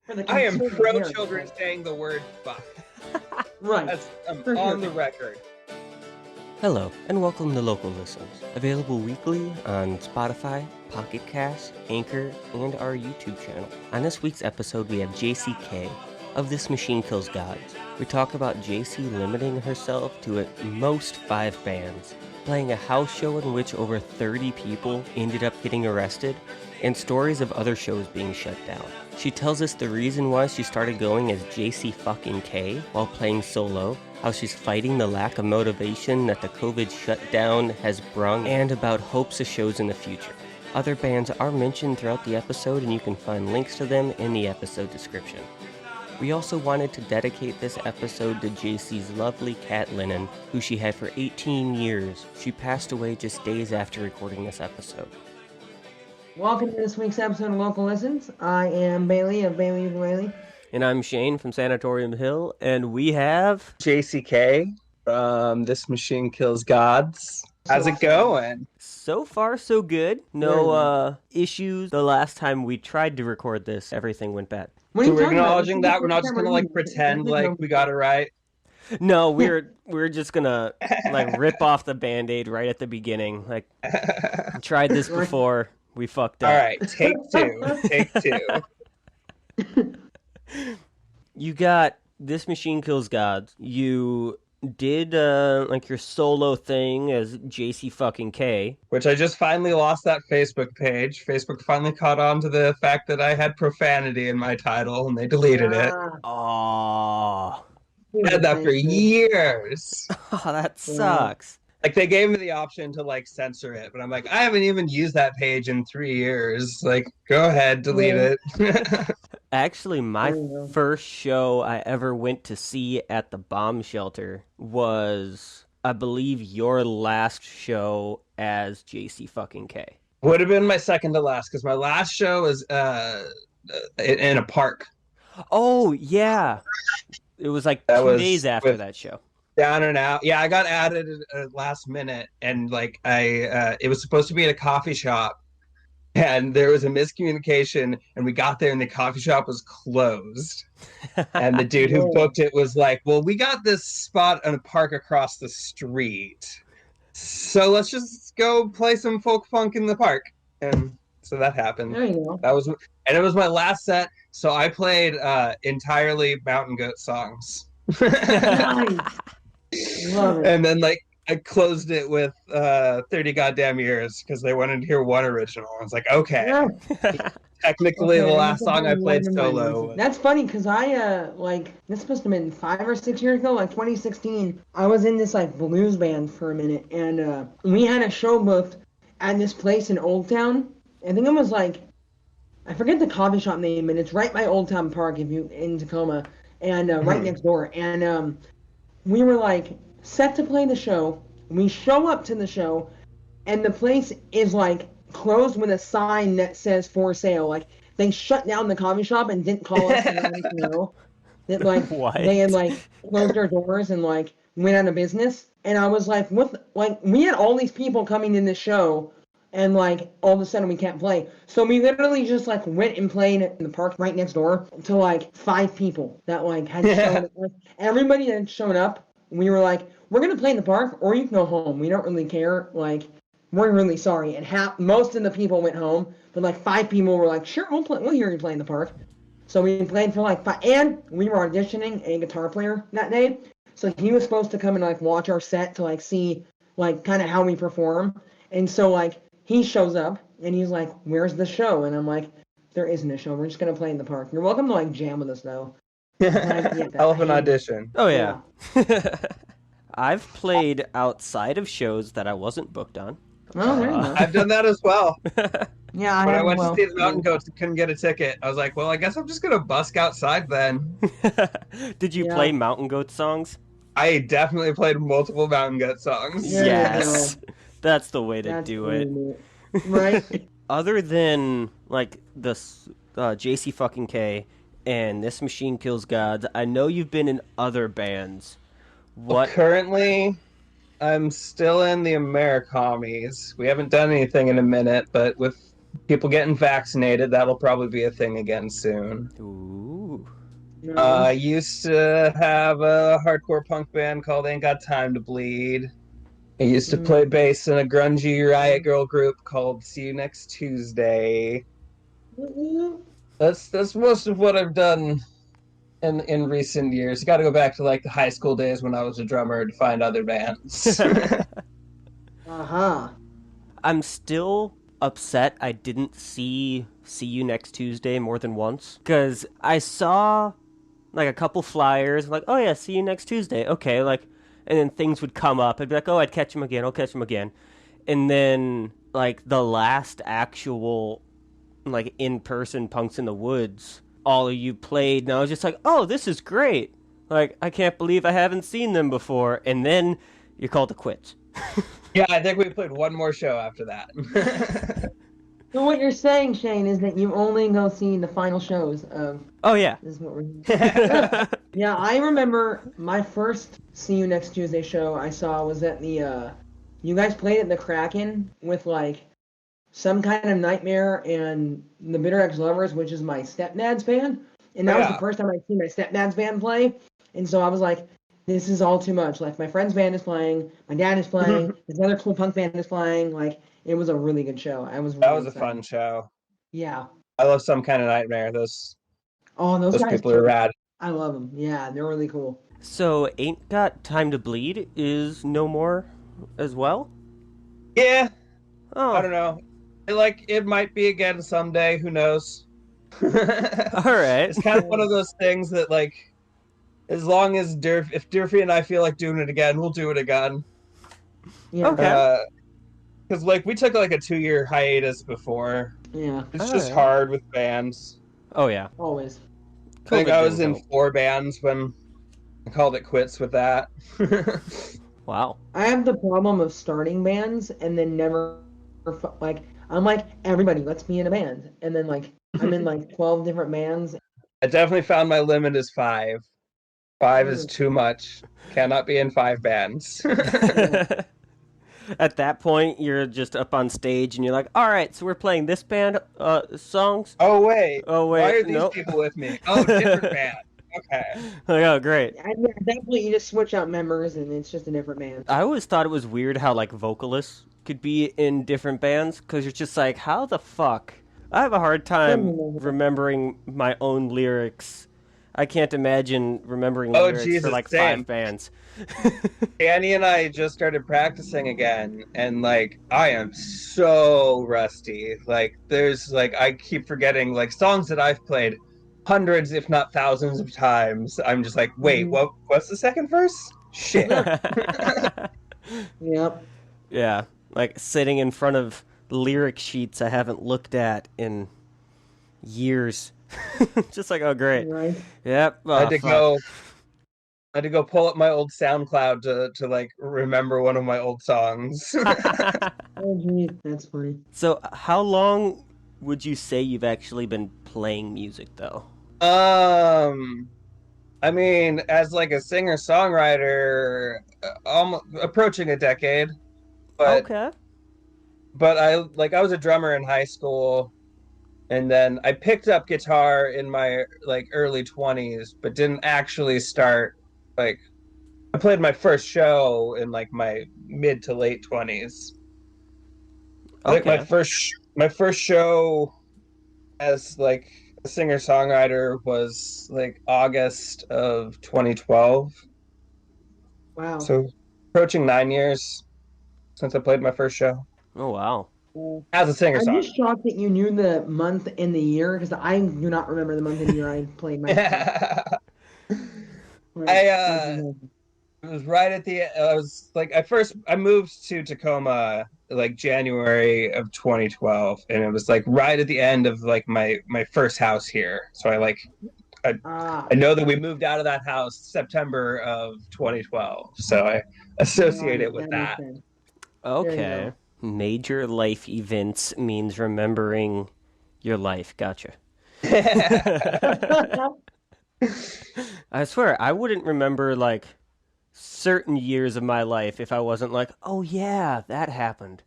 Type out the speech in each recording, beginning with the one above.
For the I am conservative pro parents, children right? saying the word fuck. Right. That's For on sure. the record. Hello, and welcome to Local Listens, available weekly on Spotify, Pocket Cast, Anchor, and our YouTube channel. On this week's episode, we have Jasey Kay of This Machine Kills Gods. We talk about Jasey limiting herself to at most 5 bands, playing a house show in which over 30 people ended up getting arrested, and stories of other shows being shut down. She tells us the reason why she started going as Jasey Fucking Kay while playing solo, how she's fighting the lack of motivation that the COVID shutdown has brung, and about hopes of shows in the future. Other bands are mentioned throughout the episode, and you can find links to them in the episode description. We also wanted to dedicate this episode to Jasey's lovely cat Lennon, who she had for 18 years. She passed away just days after recording this episode. Welcome to this week's episode of Local Listens. I am Bailey of Bailey Ukulele. And I'm Shane from Sanatorium Hill, and we have Jasey Kay from This Machine Kills Gods. How's it going? so far so good. No issues. The last time we tried to record this, everything went bad. What are So you we're talking about? acknowledging that. We're not just gonna pretend like we got it right. No, we're just gonna rip off the Band-Aid right at the beginning. Tried this before, we fucked up. All right, take two. Take two. You got This Machine Kills Gods. You did your solo thing as Jasey Fucking Kay. Which I just finally lost that Facebook page. Facebook finally caught on to the fact that I had profanity in my title, and they deleted it. Aww. I had that for years. Oh, that sucks. Like, they gave me the option to censor it, but I'm like, I haven't even used that page in 3 years. Like, go ahead, delete it. Actually, my first show I ever went to see at the bomb shelter was, I believe, your last show as Jasey Fucking Kay. Would have been my second to last, because my last show was in a park. Oh, yeah. It was like That 2 was days after that show. Down and out. Yeah, I got added at last minute, and it was supposed to be at a coffee shop, and there was a miscommunication, and we got there and the coffee shop was closed. And the dude who booked it was like, well, we got this spot in a park across the street, so let's just go play some folk funk in the park. And so that happened. There you go. And it was my last set, so I played entirely Mountain Goat songs. Nice. Love it. And then I closed it with 30 goddamn years because they wanted to hear one original. I was like, okay. Yeah. Technically Okay, the last that's song I played fine. solo. That's funny because I this must have been 5 or 6 years ago, 2016. I was in this blues band for a minute, and we had a show booked at this place in Old Town. I think it was I forget the coffee shop name, but it's right by Old Town Park in Tacoma, and right next door. And we were set to play the show. We show up to the show, and the place is closed with a sign that says for sale. They shut down the coffee shop and didn't call us to let us know that What? they had closed their doors and went out of business. And I was like, what? We had all these people coming in the show, and all of a sudden we can't play. So we literally just went and played in the park right next door to 5 people that had shown up. Everybody that showed up, we were like, we're gonna play in the park, or you can go home. We don't really care. We're really sorry. And most of the people went home, but 5 people were like, sure, we'll hear you play in the park. So we played for 5, and we were auditioning a guitar player that day. So he was supposed to come and watch our set to see kind of how we perform. And so he shows up and he's like, where's the show? And I'm like, there isn't a show. We're just gonna play in the park. You're welcome to jam with us though. Hell of an audition. Oh, yeah. I've played outside of shows that I wasn't booked on. Oh, there you go. I've done that as well. Yeah, When I went to see the Mountain Goats and couldn't get a ticket, I was like, well, I guess I'm just gonna busk outside then. Did you play Mountain Goat songs? I definitely played multiple Mountain Goat songs. Yeah. Yes. That's the way to do it. Neat. Right? Other than this Jasey Fucking Kay and This Machine Kills Gods, I know you've been in other bands. What? Currently, I'm still in the Americamies. We haven't done anything in a minute, but with people getting vaccinated. That'll probably be a thing again soon. Ooh. I Nice. used to have a hardcore punk band called Ain't Got Time to Bleed. I used to play bass in a grungy riot girl group called See You Next Tuesday. That's most of what I've done in recent years. You got to go back to like the high school days when I was a drummer to find other bands. Uh-huh. I'm still upset I didn't see You Next Tuesday more than once. Because I saw like a couple flyers, like, oh yeah, see you next Tuesday. Okay, like, and then things would come up. I'd be like, oh, I'd catch him again. I'll catch him again. And then like the last actual like in-person Punks in the Woods, all of you played, and I was just like, oh, this is great. Like, I can't believe I haven't seen them before. And then you're called to quit. Yeah, I think we played one more show after that. So what you're saying, Shane, is that you only go see the final shows of. Oh yeah. This is what we're. Yeah, I remember my first See You Next Tuesday show I saw was at the. You guys played at the Kraken with like Some Kind of Nightmare and the Bitter Ex Lovers, which is my stepdad's band, and that was the first time I'd seen my stepdad's band play, and so I was like, this is all too much. Like my friend's band is playing, my dad is playing, this other cool punk band is playing, like. It was a really good show. I was really That was excited. a fun show. Yeah. I love Some Kind of Nightmare. Those Those guys people are rad. I love them. Yeah, they're really cool. So, Ain't Got Time to Bleed is no more as well? Yeah. Oh. I don't know. It might be again someday. Who knows? All right. It's kind of one of those things that, like, as long as if Durfee and I feel like doing it again, we'll do it again. Yeah. Okay. Because, like, we took, like, a 2-year hiatus before. Yeah. It's just hard with bands. Oh, yeah. Always. I think I was in 4 bands when I called it quits with that. Wow. I have the problem of starting bands and then never, like, I'm like, everybody, let's be in a band. And then, like, I'm in, like, 12 different bands. I definitely found my limit is 5. 5 is too much. Cannot be in 5 bands. At that point, you're just up on stage and you're like, all right, so we're playing this band songs. Oh, wait. Why are these nope. people with me? Oh, different band. Okay. Oh, great. At that point, you just switch out members and it's just a different band. I always thought it was weird how, like, vocalists could be in different bands, because you're just like, how the fuck? I have a hard time remembering my own lyrics. I can't imagine remembering lyrics Jesus, for, like, same. 5 bands. Annie and I just started practicing again, and, like, I am so rusty. Like, there's, like, I keep forgetting, like, songs that I've played hundreds, if not thousands of times. I'm just like, wait, what's the second verse? Shit. Yep. Yeah, like, sitting in front of lyric sheets I haven't looked at in years. Just like, oh, great. Right. Yep. Oh, I had to go pull up my old SoundCloud to like remember one of my old songs. Oh, geez, that's funny. So, how long would you say you've actually been playing music, though? I mean, as like a singer-songwriter, approaching a decade. But, okay. But I was a drummer in high school, and then I picked up guitar in my like early 20s, but didn't actually start like I played my first show in like my mid to late 20s. I think my first show as like a singer-songwriter was like August of 2012. Wow. So approaching 9 years since I played my first show. Oh, wow. As a singer-songwriter. I'm just shocked that you knew the month and the year, because I do not remember the month and year I played my It was right at the I was like I moved to Tacoma like January of 2012, and it was like right at the end of like my first house here. So I know that we moved out of that house September of 2012. So I associate it with that. Okay. Major life events means remembering your life. Gotcha. I swear, I wouldn't remember, like, certain years of my life if I wasn't like, oh, yeah, that happened.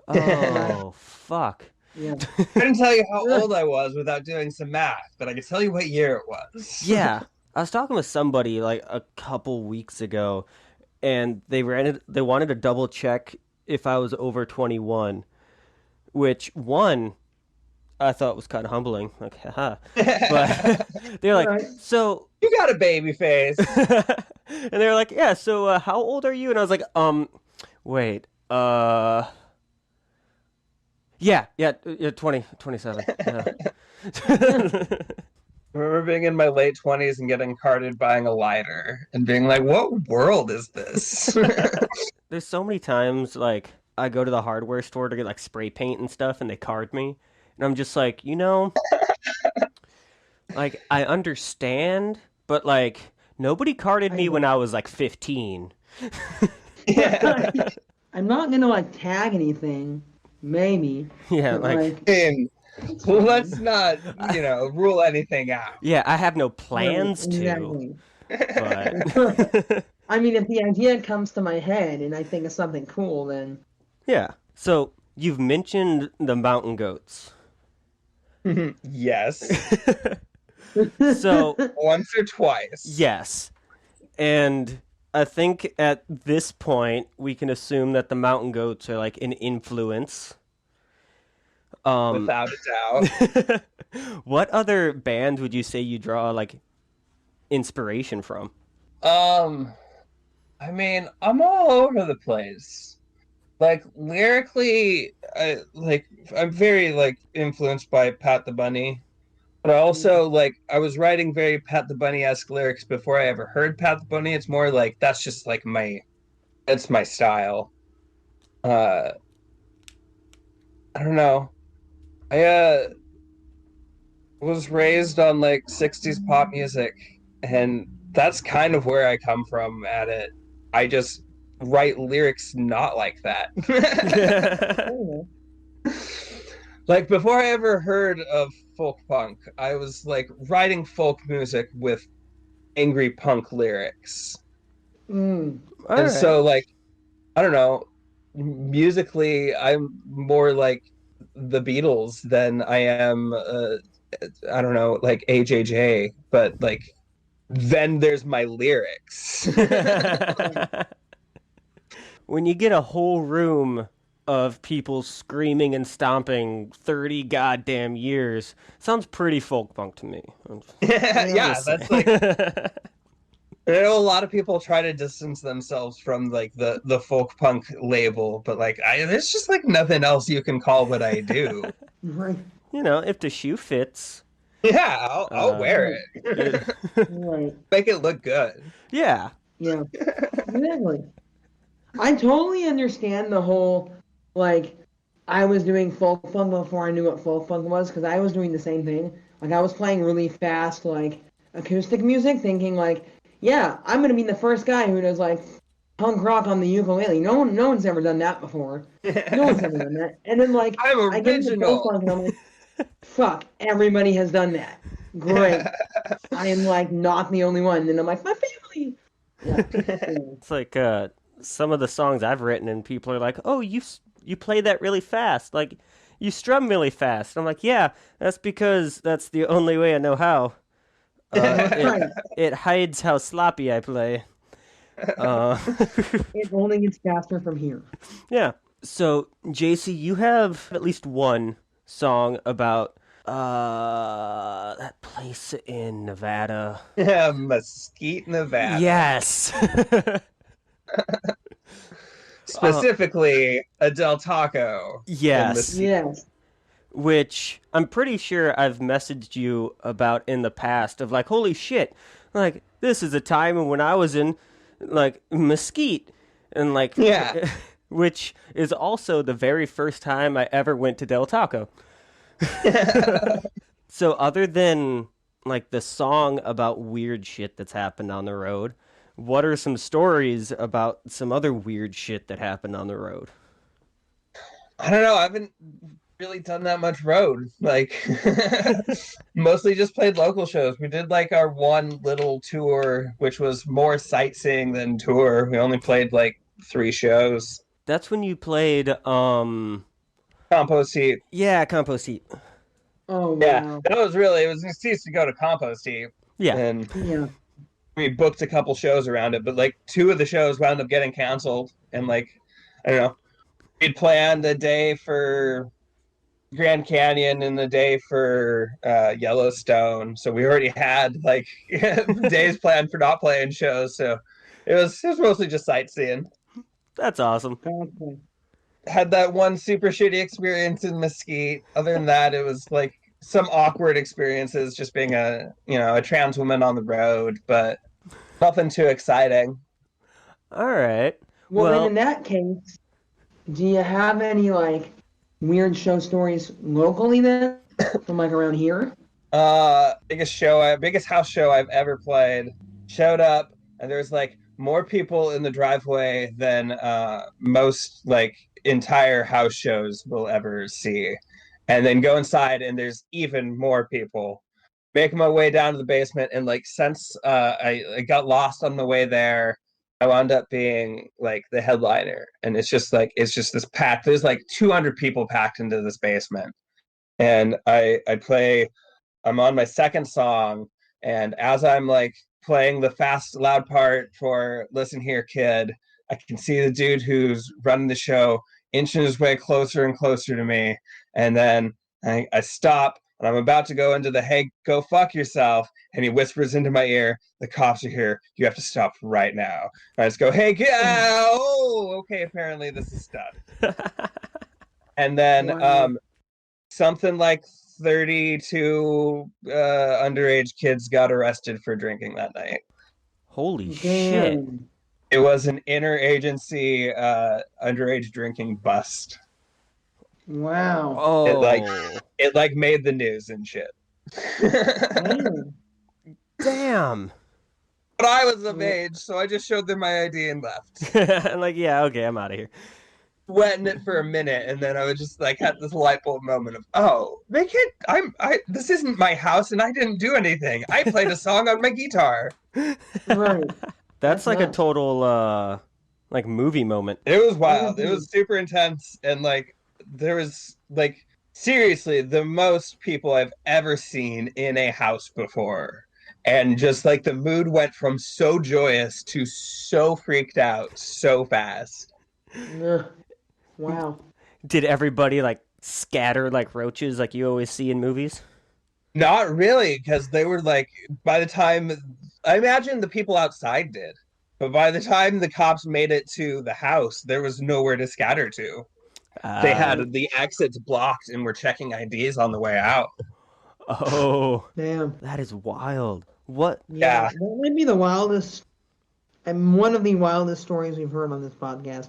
Oh, fuck. Yeah. I couldn't tell you how old I was without doing some math, but I can tell you what year it was. Yeah. I was talking with somebody like a couple weeks ago, and they wanted to double check if I was over 21, which one I thought was kind of humbling. Like, haha. But they're like, Right. so You got a baby face. and they were like, yeah, so how old are you? And I was like, wait, yeah, 27. Yeah. I remember being in my late 20s and getting carded buying a lighter and being like, what world is this? There's so many times like I go to the hardware store to get like spray paint and stuff, and they card me, and I'm just like, like I understand, but like nobody carded me when I was like 15. Yeah. I'm not gonna like tag anything, maybe. Yeah, But like And it's let's fine. not, rule anything out. yeah, I have no Right, plans to, exactly. but I mean, if the idea comes to my head and I think of something cool, then yeah. So you've mentioned the mountain goats. Yes. So Once or twice. yes, and I think at this point we can assume that the mountain goats are like an influence. Without a doubt. What other band would you say you draw like inspiration from? Um, I mean, I'm all over the place. Like lyrically, I'm very like influenced by Pat the Bunny. But I also I was writing very Pat the Bunny-esque lyrics before I ever heard Pat the Bunny. It's more like that's just like that's my style. Uh I don't know. I was raised on like 60s pop music, and that's kind of where I come from at it. I just write lyrics not like that. oh, Like before I ever heard of folk punk, I was like writing folk music with angry punk lyrics. mm, All And right. so I don't know, musically I'm more like the Beatles than I am I don't know, like AJJ, but like then there's my lyrics. right. When you get a whole room of people screaming and stomping 30 goddamn years, sounds pretty folk punk to me. Yeah. Yeah, that's like I know a lot of people try to distance themselves from like the folk punk label, but like there's just like nothing else you can call what I do. Right. If the shoe fits. Yeah, I'll wear Right. it. Right. Make it look good. Yeah. Yeah. Exactly. I totally understand the whole, like, I was doing folk punk before I knew what folk punk was, because I was doing the same thing. Like, I was playing really fast, like, acoustic music, thinking, like, yeah, I'm gonna be the first guy who does, like, punk rock on the ukulele. No one's ever done that before. No one's ever done that. And then, like, I'm I get into folk original. punk, and I'm like, fuck, everybody has done that. Great. I am, like, not the only one. And then I'm like, my family. Yeah. It's like some of the songs I've written, and people are like, "Oh, you play that really fast. Like, you strum really fast." And I'm like, "Yeah, that's because that's the only way I know how. Right. It hides how sloppy I play." Uh, It only gets faster from here. yeah. So, JC, you have at least one song about that place in Nevada. Yeah, Mesquite, Nevada. Yes. Specifically, a Del Taco in Yes. Mesquite. Yes. Which I'm pretty sure I've messaged you about in the past of like, holy shit, like this is a time when I was in like Mesquite and like Yeah. which is also the very first time I ever went to Del Taco. So other than like the song about weird shit that's happened on the road, what are some stories about some other weird shit that happened on the road? I don't know. I haven't really done that much road. Like, mostly just played local shows. We did like our one little tour, which was more sightseeing than tour. We only played like 3 shows. That's when you played Compost heap. Yeah, compost heap. Oh Yeah, wow. that was really, it was an excuse to go to compost heap. Yeah. And Yeah. we booked a couple shows around it, but like two of the shows wound up getting canceled. And like, I don't know, we'd planned a day for Grand Canyon and the day for Yellowstone. So we already had like days planned for not playing shows. So it was mostly just sightseeing. That's awesome. Gotcha. Had that one super shitty experience in Mesquite. Other than that, it was like some awkward experiences just being a trans woman on the road, but nothing too exciting. All right. Well, then Well, in that case, do you have any like weird show stories locally then from like around here? Biggest house show I've ever played. Showed up and there's like more people in the driveway than most like entire house shows will ever see. And then go inside and there's even more people. Making my way down to the basement and like since I got lost on the way there, I wound up being like the headliner. And it's just this packed. There's like 200 people packed into this basement. And I play I'm on my second song, and as I'm like playing the fast, loud part for Listen Here, Kid, I can see the dude who's running the show inching his way closer and closer to me. And then I stop and I'm about to go into the hey, go fuck yourself. And he whispers into my ear, the cops are here. You have to stop right now. And I just go, hey, oh, okay, apparently this is done. And then Wow. something like 32 underage kids got arrested for drinking that night. holy shit. Damn. It was an interagency underage drinking bust. Wow. Oh, It like made the news and shit. Damn. damn. But I was of age, so I just showed them my ID and left. I'm like, yeah, okay, I'm out of here. Wet in it for a minute, and then I was just like had this light bulb moment of, oh, they can't. This isn't my house, and I didn't do anything. I played a song on my guitar. Right. That's like a nuts. total like movie moment. It was wild. It Mhm. was super intense, and like there was like seriously the most people I've ever seen in a house before. And just like the mood went from so joyous to so freaked out so fast. Ugh. Wow. Did everybody like scatter like roaches like you always see in movies? Not really, because they were like, by the time, I imagine the people outside did, but by the time the cops made it to the house, there was nowhere to scatter to. They Uh, had the exits blocked and were checking IDs on the way out. oh, Damn. that is wild. What? Yeah. Yeah, That might be the wildest and one of the wildest stories we've heard on this podcast.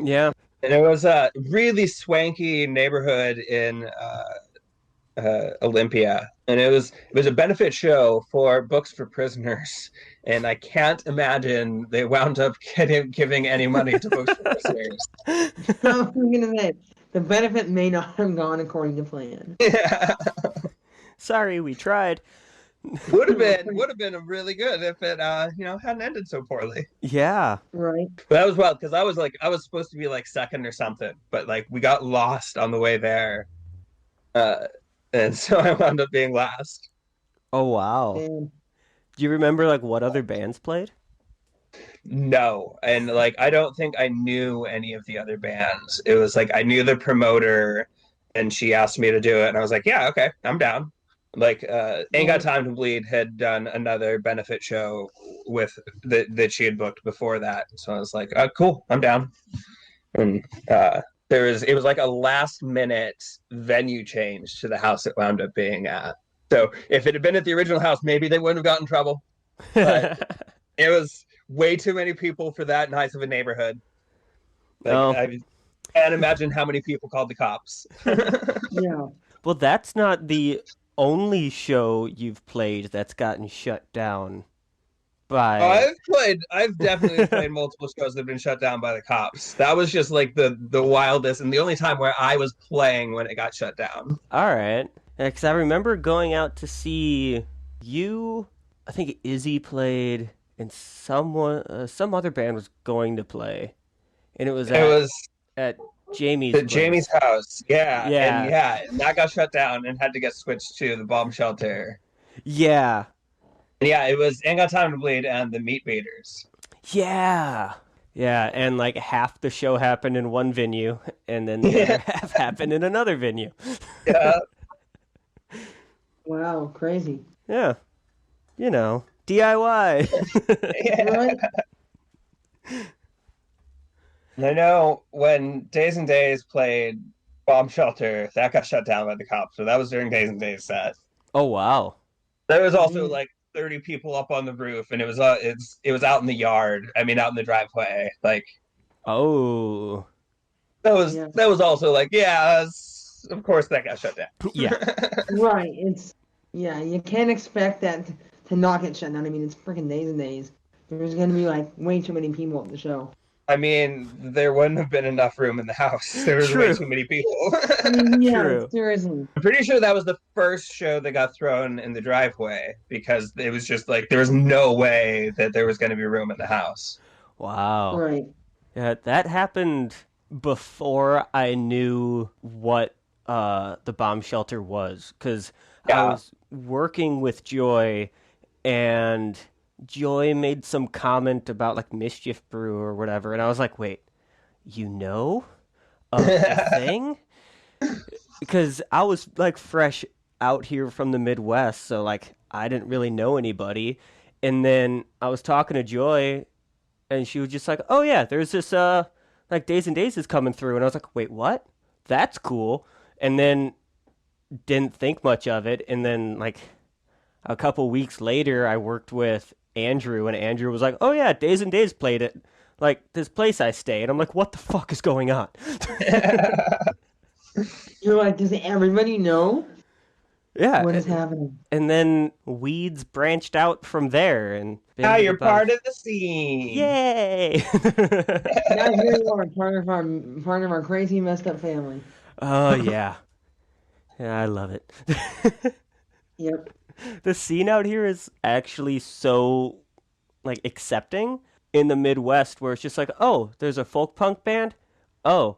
Yeah. and it was a really swanky neighborhood in Olympia, and it was a benefit show for Books for Prisoners, and I can't imagine they wound up giving any money to Books for Prisoners. I was gonna say the benefit may not have gone according to plan. Yeah. Sorry, we tried. would have been really good if it hadn't ended so poorly. Yeah. Right. But that was wild because I was supposed to be like second or something, but like we got lost on the way there, uh, and so I wound up being last. Oh wow. Damn. Do you remember like what other bands played? No, and like I don't think I knew any of the other bands. It was like I knew the promoter, and she asked me to do it, and I was like, yeah, okay, I'm down. Like Ain't Got Right. Time to Bleed had done another benefit show with that she had booked before that, so I was like, cool, I'm down. And it was like a last minute venue change to the house it wound up being at. So if it had been at the original house, maybe they wouldn't have gotten in trouble. But it was way too many people for that nice of a neighborhood. Like Oh, I can't imagine how many people called the cops. Yeah. well, that's not the only show you've played that's gotten shut down by. I've definitely played multiple shows that have been shut down by the cops. That was just like the wildest and the only time where I was playing when it got shut down. All right. Because I remember going out to see you. I think Izzy played, and some other band was going to play, and it was It was at Jamie's The place. Jamie's house. Yeah. Yeah. And that got shut down and had to get switched to the bomb shelter. Yeah. And yeah, it was Ain't Got Time to Bleed and the Meat Beaters. Yeah. Yeah, and like half the show happened in one venue, and then the other Yeah. half happened in another venue. Yeah. Wow, crazy. Yeah, DIY. Right? I know when Days and Days played Bomb Shelter, that got shut down by the cops. So that was during Days and Days set. Oh wow. There was also Mm. like 30 people up on the roof, and it was out in the yard. I mean, out in the driveway. Like Oh. Yeah. that was also like, yeah, of course that got shut down. Yeah. Right. Yeah, you can't expect that to not get shut down. I mean, it's freaking Days and Days. There's gonna be like way too many people at the show. I mean, there wouldn't have been enough room in the house. There was way True. too many people. I mean, yeah, True. seriously. I'm pretty sure that was the first show that got thrown in the driveway because it was just like there was no way that there was going to be room in the house. Wow. Right. Yeah, that happened before I knew what the bomb shelter was, because I Yeah. was working with Joy, and Joy made some comment about like Mischief Brew or whatever, and I was like, wait, you know of the thing? Because I was like fresh out here from the Midwest, so like I didn't really know anybody. And then I was talking to Joy, and she was just like, "Oh yeah, there's this like Days and Days is coming through," and I was like, "Wait, what? That's cool." And then didn't think much of it, and then like a couple weeks later, I worked with Andrew, and Andrew was like, "Oh yeah, Days and Days played it, like this place I stay," and I'm like, "What the fuck is going on?" You're like, does everybody know Yeah, what is happening? and then Weeds branched out from there, and Now been you're about- part of the scene. Yay! Now here you are, part of our crazy messed up family. Oh yeah, yeah, I love it. Yep. The scene out here is actually so like accepting in the Midwest, where it's just like, oh, there's a folk punk band. Oh,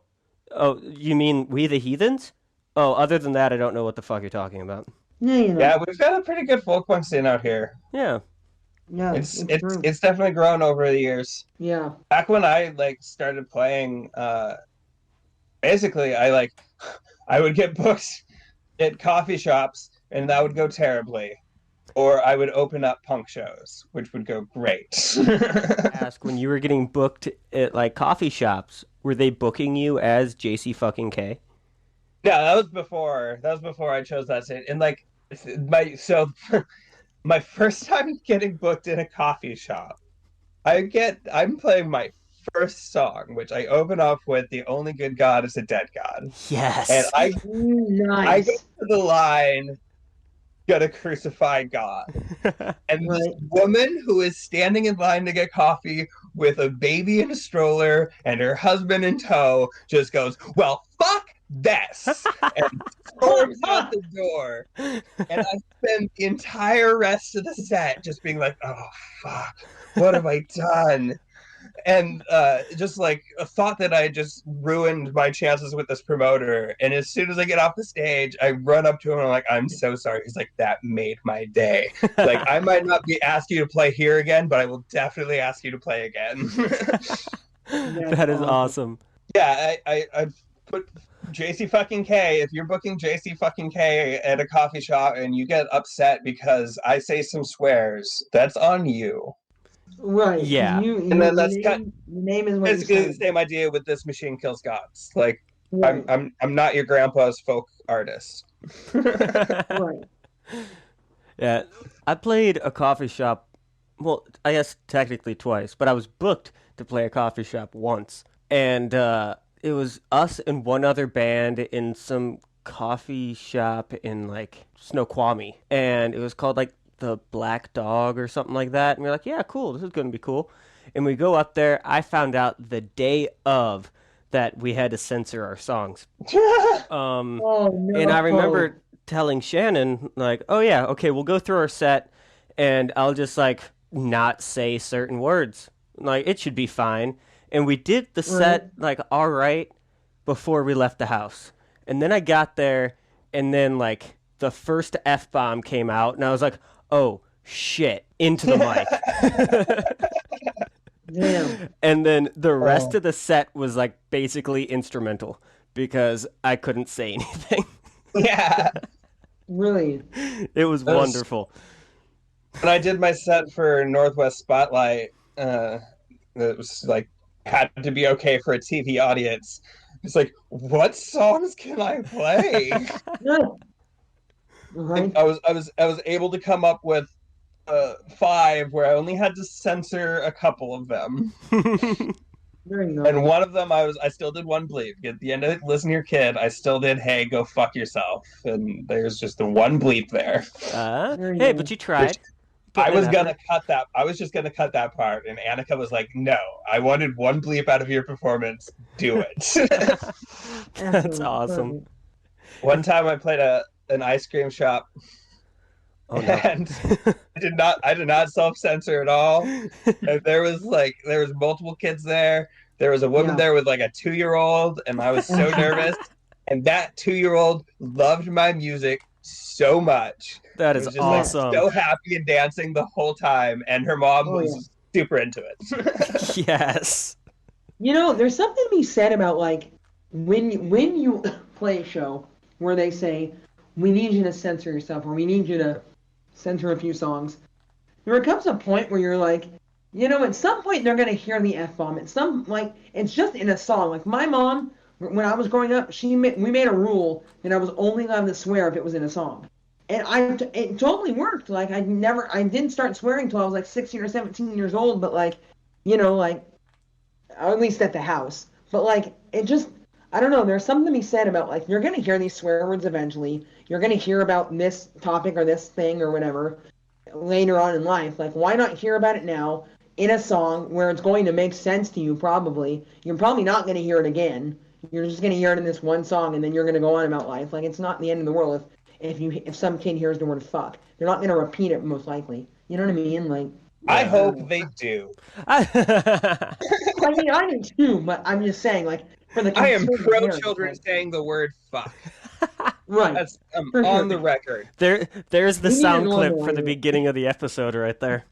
you mean We the Heathens? Oh, other than that, I don't know what the fuck you're talking about. Yeah, you know. Yeah, we've got a pretty good folk punk scene out here. Yeah. Yeah, It's true. it's definitely grown over the years. Yeah. Back when I like started playing, basically I would get booked at coffee shops and that would go terribly. Or I would open up punk shows, which would go great. Ask, when you were getting booked at like coffee shops, were they booking you as Jasey Fucking Kay? Yeah, that was before I chose that scene. And like my first time getting booked in a coffee shop, I'm playing my first song, which I open up with "The Only Good God Is a Dead God." Yes. And I Nice. go to the line, "Gotta crucify God." And this Right. woman who is standing in line to get coffee with a baby in a stroller and her husband in tow just goes, "Well, fuck this," and storms out the door. And I spend the entire rest of the set just being like, "Oh fuck, what have I done?" And just like a thought that I just ruined my chances with this promoter. And as soon as I get off the stage, I run up to him and I'm like, "I'm so sorry." He's like, "That made my day." Like, I might not be asked you to play here again, but I will definitely ask you to play again. That is awesome. Yeah, I put Jasey Fucking Kay. If you're booking Jasey Fucking Kay at a coffee shop and you get upset because I say some swears, that's on you. Right. Yeah. And then that's your name is what you Basically the said. same idea with This Machine Kills Gods. Like, Right. I'm not your grandpa's folk artist. Right. Yeah, I played a coffee shop. Well, I guess technically twice, but I was booked to play a coffee shop once, and it was us and one other band in some coffee shop in like Snoqualmie, and it was called like the Black Dog or something like that. And we're like, yeah, cool, this is gonna be cool. And we go up there. I found out the day of that we had to censor our songs. Oh no. And I remember telling Shannon, like, oh yeah, okay, we'll go through our set and I'll just like not say certain words. Like, it should be fine. And we did the set like all right, before we left the house. And then I got there, and then like the first F-bomb came out, and I was like, oh shit, into the mic. Damn. And then the rest of the set was like basically instrumental because I couldn't say anything. Yeah. Really? It was wonderful. When I did my set for Northwest Spotlight, it was like had to be okay for a TV audience. It's like, what songs can I play? Yeah. Right. I was able to come up with 5 where I only had to censor a couple of them. Very nice. And one of them I still did one bleep. At the end of Listen to Your Kid, I still did Hey, Go Fuck Yourself. And there's just the one bleep there. Hey, but you tried. I was gonna cut that. I was just gonna cut that part, and Annika was like, "No, I wanted one bleep out of your performance. Do it." That's awesome. One time, I played an ice cream shop, and I did not self censor at all. And there was multiple kids there. There was a woman there with like a 2-year-old, and I was so nervous. And that 2-year-old loved my music so much. That is awesome. Like, so happy and dancing the whole time, and her mom was super into it. Yes. You know, there's something to be said about like when you play a show where they say we need you to censor yourself or we need you to censor a few songs. There comes a point where you're like, you know, at some point they're gonna hear the F-bomb. It's just in a song. Like my mom, when I was growing up, we made a rule that I was only allowed to swear if it was in a song. And it totally worked. Like I didn't start swearing until I was like 16 or 17 years old, but like, you know, like, or at least at the house. But like, it just, I don't know, there's something to be said about like, you're going to hear these swear words eventually. You're going to hear about this topic or this thing or whatever later on in life. Like, why not hear about it now in a song where it's going to make sense to you probably? You're probably not going to hear it again. You're just going to hear it in this one song and then you're going to go on about life. Like, it's not the end of the world if some kid hears the word fuck. They're not going to repeat it most likely. You know what I mean? Like, I hope they do. I mean, I do too, but I'm just saying, like, for the I am pro children saying the word fuck. Right. That's on the record. There's the sound clip for the beginning of the episode right there.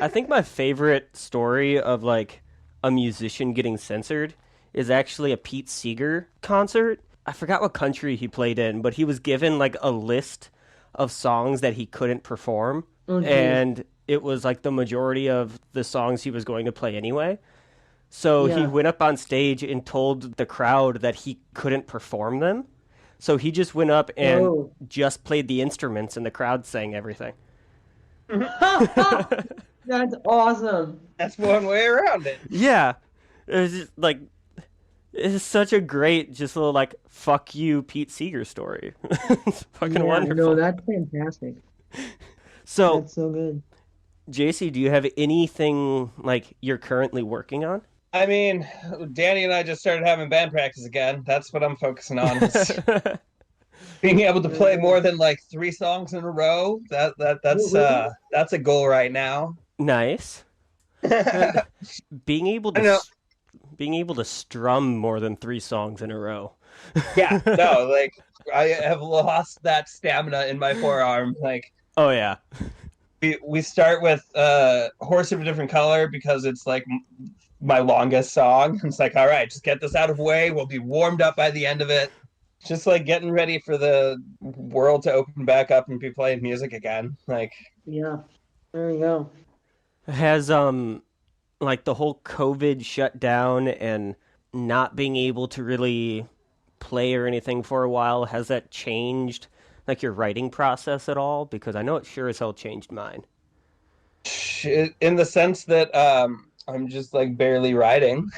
I think my favorite story of like a musician getting censored is actually a Pete Seeger concert. I forgot what country he played in, but he was given like a list of songs that he couldn't perform, and it was like the majority of the songs he was going to play anyway. So he went up on stage and told the crowd that he couldn't perform them. So he just went up and just played the instruments, and the crowd sang everything. That's awesome. That's one way around it. Yeah. It was just like, it's such a great, just little like, fuck you, Pete Seeger story. It's fucking wonderful. No, that's fantastic. So, that's so good. JC, do you have anything like you're currently working on? I mean, Danny and I just started having band practice again. That's what I'm focusing on. Being able to play more than like 3 songs in a row. That's a goal right now. Nice. Being able to strum more than 3 songs in a row. Yeah, no, like I have lost that stamina in my forearm. Like, oh yeah. We start with Horse of a Different Color because it's like my longest song. It's like, all right, just get this out of the way. We'll be warmed up by the end of it. Just like getting ready for the world to open back up and be playing music again. Like, yeah, there you go. Has like the whole COVID shutdown and not being able to really play or anything for a while, has that changed like your writing process at all? Because I know it sure as hell changed mine. In the sense that I'm just like barely writing.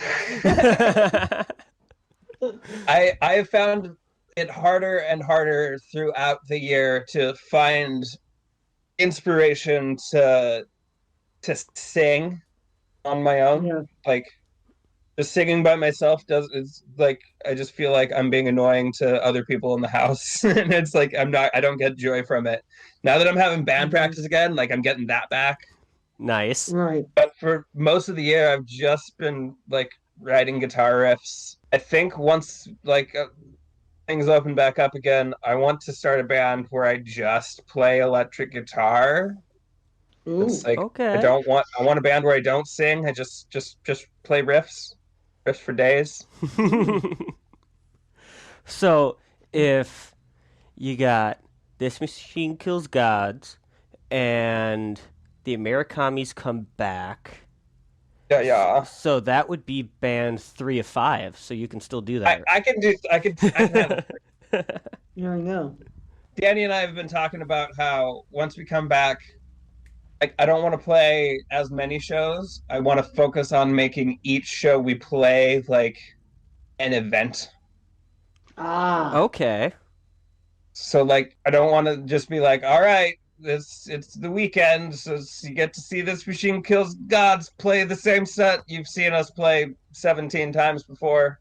I have found it harder and harder throughout the year to find inspiration to sing on my own. Yeah. Like, just singing by myself is like, I just feel like I'm being annoying to other people in the house. And it's like I don't get joy from it. Now that I'm having band practice again, like I'm getting that back. Nice. Right. But for most of the year I've just been like writing guitar riffs. I think once things open back up again, I want to start a band where I just play electric guitar. It's Ooh. like Okay. I want a band where I don't sing. I just play riffs for days. So if you got This Machine Kills Gods and the Americamis come back, Yeah, yeah. so that would be band 3 of 5. So you can still do that. I can handle. There we go. Danny and I have been talking about how once we come back, like I don't want to play as many shows. I want to focus on making each show we play like an event. Ah. Okay. So like I don't want to just be like, all right, it's the weekend, so you get to see This Machine Kills Gods play the same set you've seen us play 17 times before.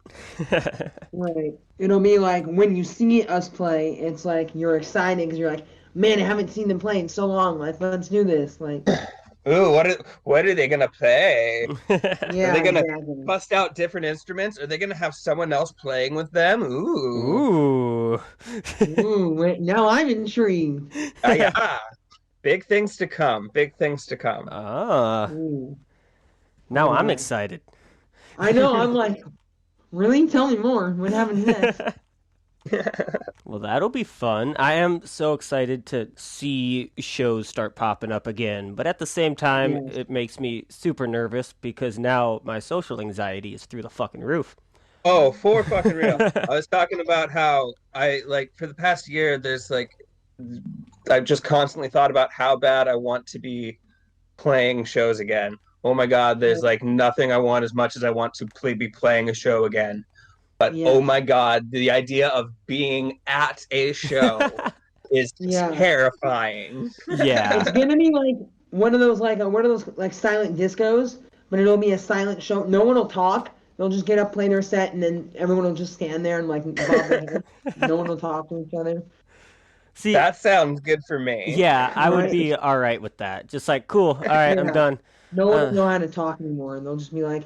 Right. It'll be like when you see us play, it's like you're excited because you're like, man, I haven't seen them play in so long. Like, let's do this. Like, Ooh, what are they gonna play? Are yeah, they gonna exactly. bust out different instruments? Are they gonna have someone else playing with them? Ooh. Ooh. Ooh, wait, now I'm intrigued. Yeah. Big things to come. Big things to come. Ah. Ooh. Now Oh I'm my. excited. I know. I'm like, really? Tell me more. What happens next? Well, that'll be fun. I am so excited to see shows start popping up again, but at the same time, Yes. it makes me super nervous because now my social anxiety is through the fucking roof. Oh, for fucking real. I was talking about how I like for the past year there's like I've just constantly thought about how bad I want to be playing shows again. Oh my God, there's like nothing I want as much as I want to be playing a show again. But oh Yeah. my God, the idea of being at a show is Yeah. terrifying. Yeah. It's gonna be like one of those like silent discos, but it'll be a silent show. No one will talk. They'll just get up, play their set, and then everyone will just stand there and like bob their head. No one will talk to each other. See, That sounds good for me. yeah, I would Right? be all right with that. Just like, cool, all right, I'm Yeah. done. No one will Uh. know how to talk anymore, and they'll just be like,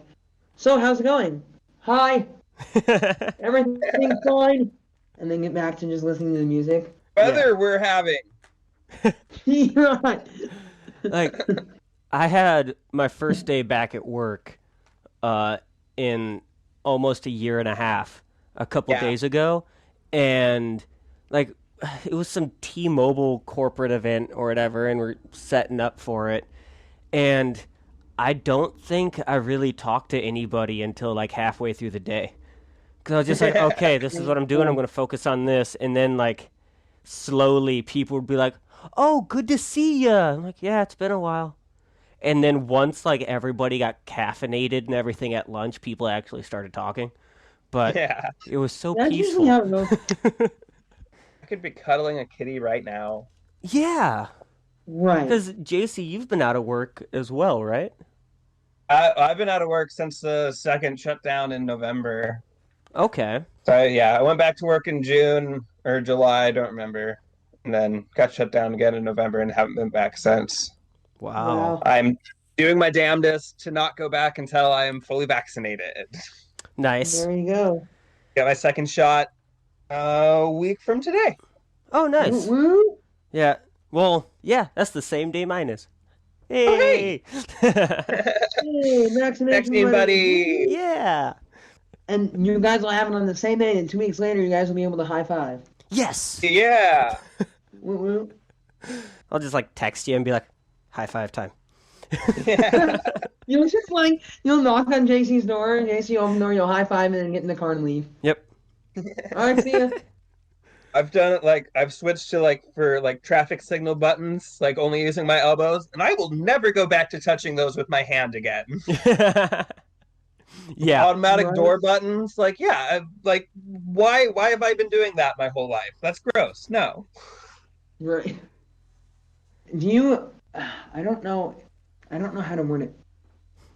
"So, how's it going? Hi, everything's fine," and then get back to just listening to the music. Yeah. Weather we're having. Right. Like, I had my first day back at work uh, in almost a year and a half a couple Yeah. days ago, and like it was some T-Mobile corporate event or whatever, and we're setting up for it, and I don't think I really talked to anybody until like halfway through the day. Because I was just like, okay, this is what I'm doing. I'm going to focus on this. And then, like, slowly people would be like, oh, good to see ya. I'm like, yeah, it's been a while. And then once, like, everybody got caffeinated and everything at lunch, people actually started talking. But Yeah. it was so That's usually peaceful. how it goes. I could be cuddling a kitty right now. Yeah. Right. Because, JC, you've been out of work as well, right? I've been out of work since the second shutdown in November. Okay. So yeah, I went back to work in June or July, I don't remember, and then got shut down again in November and haven't been back since. Wow. Wow. I'm doing my damnedest to not go back until I am fully vaccinated. Nice. There you go. Get my second shot a week from today. Oh, Woo nice. woo. Yeah. Well, yeah, that's the same day mine is. Oh hey, Hey! Hey, vaccination vaccine buddy. buddy. Yeah. And you guys will have it on the same day, and 2 weeks later, you guys will be able to high five. Yes. Yeah. Woo woo. I'll just like text you and be like, high five time. Yeah. You'll just like you'll knock on JC's door, JC will open the door, you'll high five, and then get in the car and leave. Yep. All right, see ya. I've done it like I've switched to like for like traffic signal buttons, like only using my elbows, and I will never go back to touching those with my hand again. Yeah. Automatic Right. door buttons, like yeah, like why have I been doing that my whole life? That's gross. No. Right. Do you? I don't know. I don't know how to word it.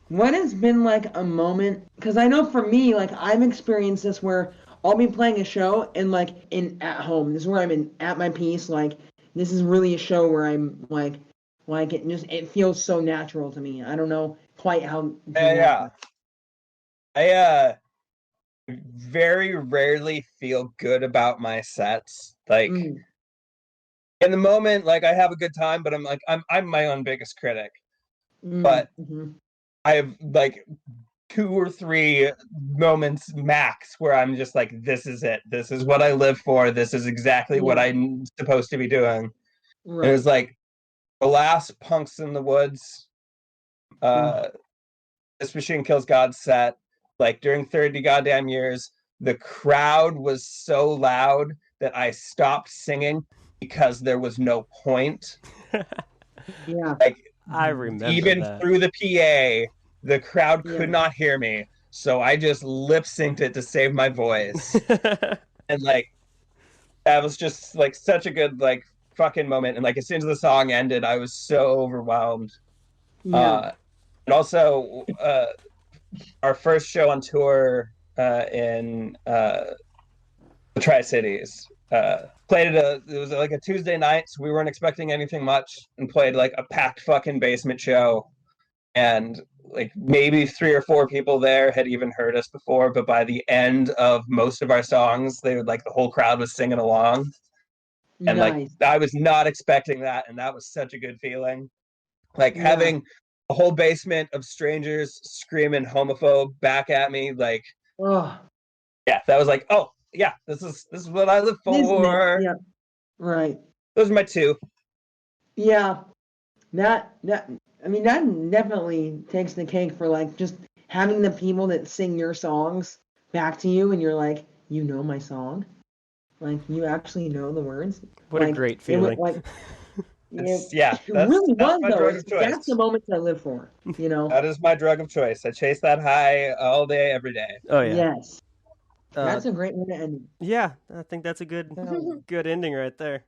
What has been like a moment? Because I know for me, like I've experienced this where I'll be playing a show and like in at home. This is where I'm in at my piece. Like this is really a show where I'm like it feels so natural to me. I don't know quite how to Yeah, describe yeah. it. I very rarely feel good about my sets. Like in the moment, like I have a good time, but I'm my own biggest critic. But I have like 2 or 3 moments max where I'm just like, this is it. This is what I live for. This is exactly what I'm supposed to be doing. Right. It was like the last Punks in the Woods, This Machine Kills God set, like during 30 goddamn years, the crowd was so loud that I stopped singing because there was no point. Yeah. Like I remember even that. through the PA, the crowd could not hear me. So I just lip synced it to save my voice. And like that was just like such a good like fucking moment. And like as soon as the song ended, I was so overwhelmed. And also our first show on tour in the Tri-Cities. Played it was like a Tuesday night, so we weren't expecting anything much, and played like a packed fucking basement show. And like maybe 3 or 4 people there had even heard us before, but by the end of most of our songs, they would like the whole crowd was singing along. And like I was not expecting that, and that was such a good feeling. Like having a whole basement of strangers screaming homophobe back at me, like yeah, that was like, oh yeah, this is what I live for. Yeah, right. Those are my 2. Yeah, that I mean that definitely takes the cake for like just having the people that sing your songs back to you, and you're like, you know my song, like you actually know the words. What like, a great feeling! It really was my though. drug of choice. That's the moments I live for. You know, that is my drug of choice. I chase that high all day, every day. Oh yeah. Yes. That's a great way to end. Yeah, I think that's a good ending right there.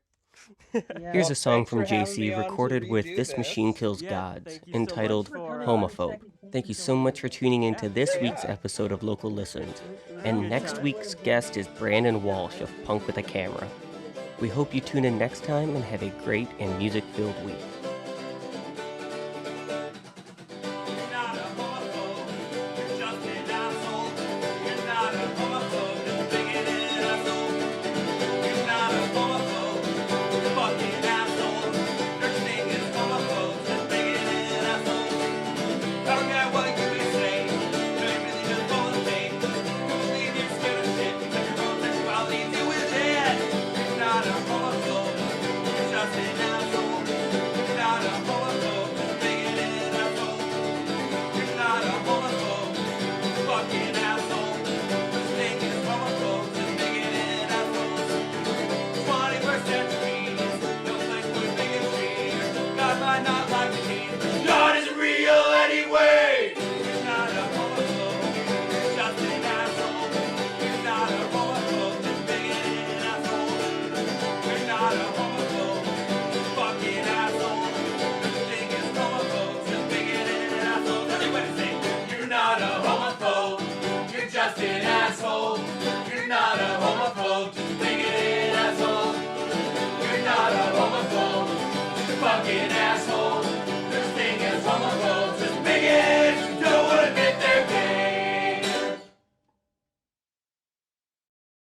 Here's a song from JC recorded with This Machine Kills Gods, entitled Homophobe. Thank you so much for tuning into this week's episode of Local Listens. And next week's guest is Brandon Walsh of Punk with a Camera. We hope you tune in next time and have a great and music-filled week. Not